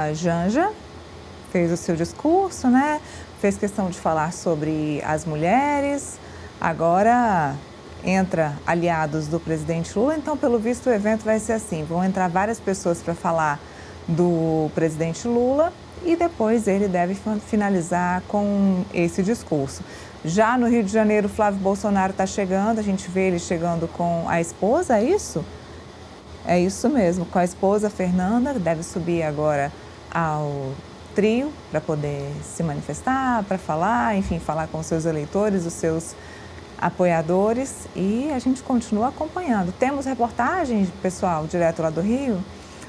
A Janja fez o seu discurso, né? Fez questão de falar sobre as mulheres. Agora entra aliados do presidente Lula, então, pelo visto, o evento vai ser assim: vão entrar várias pessoas para falar do presidente Lula e depois ele deve finalizar com esse discurso. Já no Rio de Janeiro, Flávio Bolsonaro está chegando, a gente vê ele chegando com a esposa, é isso? É isso mesmo, com a esposa Fernanda, deve subir agora ao trio para poder se manifestar, para falar, enfim, falar com os seus eleitores, os seus apoiadores, e a gente continua acompanhando. Temos reportagens, pessoal, direto lá do Rio.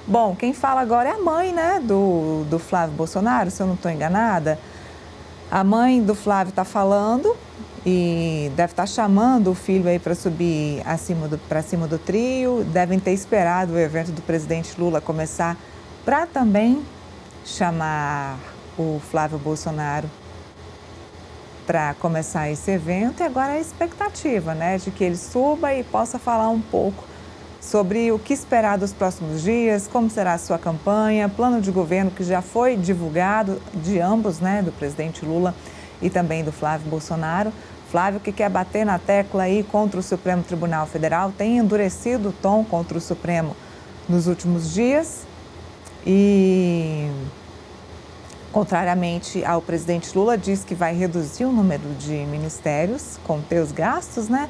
Bom, quem fala agora é a mãe, né, do Flávio Bolsonaro, se eu não estou enganada. A mãe do Flávio está falando e deve estar chamando o filho aí para subir para cima do trio. Devem ter esperado o evento do presidente Lula começar para também chamar o Flávio Bolsonaro para começar esse evento. E agora a expectativa, né, de que ele suba e possa falar um pouco sobre o que esperar dos próximos dias, como será a sua campanha, plano de governo que já foi divulgado de ambos, né, do presidente Lula e também do Flávio Bolsonaro. Flávio, que quer bater na tecla aí contra o Supremo Tribunal Federal, tem endurecido o tom contra o Supremo nos últimos dias e, contrariamente ao presidente Lula, diz que vai reduzir o número de ministérios, conter os gastos, né?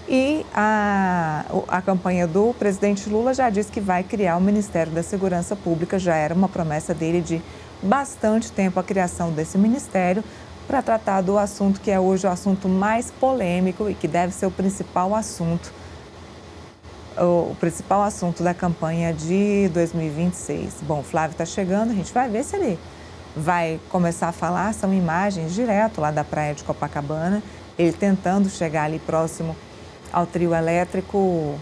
E a campanha do presidente Lula já diz que vai criar o Ministério da Segurança Pública. Já era uma promessa dele de bastante tempo a criação desse ministério para tratar do assunto que é hoje o assunto mais polêmico e que deve ser o principal assunto da campanha de 2026. Bom, o Flávio está chegando, a gente vai ver se ele vai começar a falar. São imagens direto lá da praia de Copacabana, ele tentando chegar ali próximo ao trio elétrico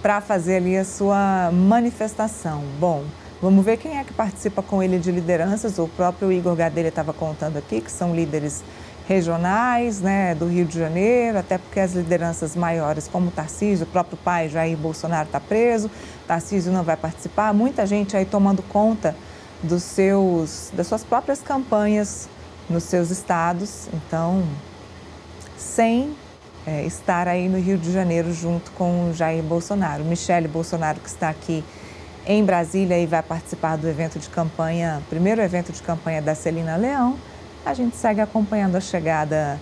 para fazer ali a sua manifestação. Bom, vamos ver quem é que participa com ele de lideranças. O próprio Igor Gadelha estava contando aqui que são líderes regionais, né, do Rio de Janeiro, até porque as lideranças maiores, como o Tarcísio, o próprio pai Jair Bolsonaro está preso, Tarcísio não vai participar, muita gente aí tomando conta das suas próprias campanhas nos seus estados, então, sem estar aí no Rio de Janeiro junto com o Jair Bolsonaro. Michele Bolsonaro, que está aqui em Brasília e vai participar do evento de campanha, primeiro evento de campanha da Celina Leão. A gente segue acompanhando a chegada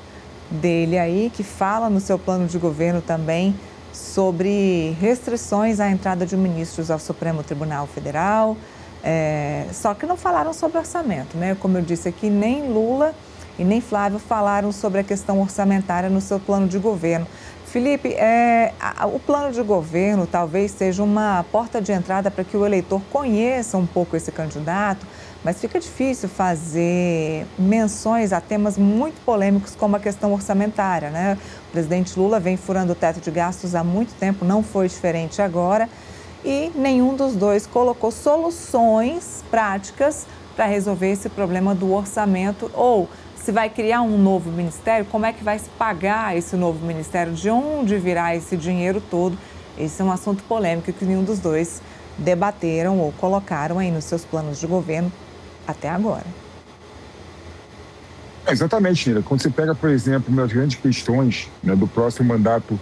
dele aí, que fala no seu plano de governo também sobre restrições à entrada de ministros ao Supremo Tribunal Federal. Só que não falaram sobre orçamento, né? Como eu disse aqui, nem Lula e nem Flávio falaram sobre a questão orçamentária no seu plano de governo. Felipe, o plano de governo talvez seja uma porta de entrada para que o eleitor conheça um pouco esse candidato, mas fica difícil fazer menções a temas muito polêmicos como a questão orçamentária, né? O presidente Lula vem furando o teto de gastos há muito tempo, não foi diferente agora, e nenhum dos dois colocou soluções práticas para resolver esse problema do orçamento. Ou se vai criar um novo ministério, como é que vai se pagar esse novo ministério, de onde virá esse dinheiro todo. Esse é um assunto polêmico que nenhum dos dois debateram ou colocaram aí nos seus planos de governo até agora. Exatamente, Nira. Quando você pega, por exemplo, uma das grandes questões, né, do próximo mandato,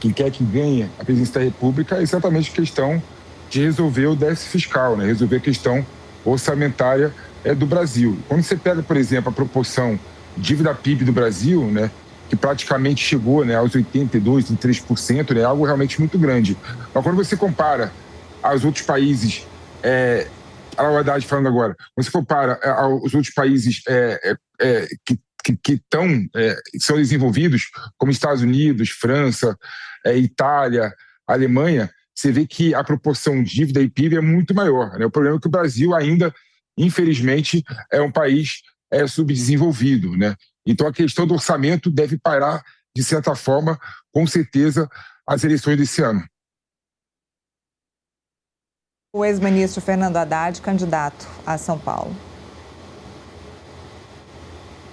quem quer que ganhe a presidência da República, é exatamente a questão de resolver o déficit fiscal, né, resolver a questão orçamentária do Brasil. Quando você pega, por exemplo, a proporção dívida PIB do Brasil, né, que praticamente chegou, né, aos 82%, 83%, né, é algo realmente muito grande. Mas quando você compara aos outros países, a verdade falando agora, quando você compara aos outros países que são desenvolvidos, como Estados Unidos, França, Itália, Alemanha, você vê que a proporção de dívida e PIB é muito maior, né? O problema é que o Brasil ainda, infelizmente, é um país subdesenvolvido, né? Então a questão do orçamento deve parar, de certa forma, com certeza, as eleições desse ano. O ex-ministro Fernando Haddad, candidato a São Paulo.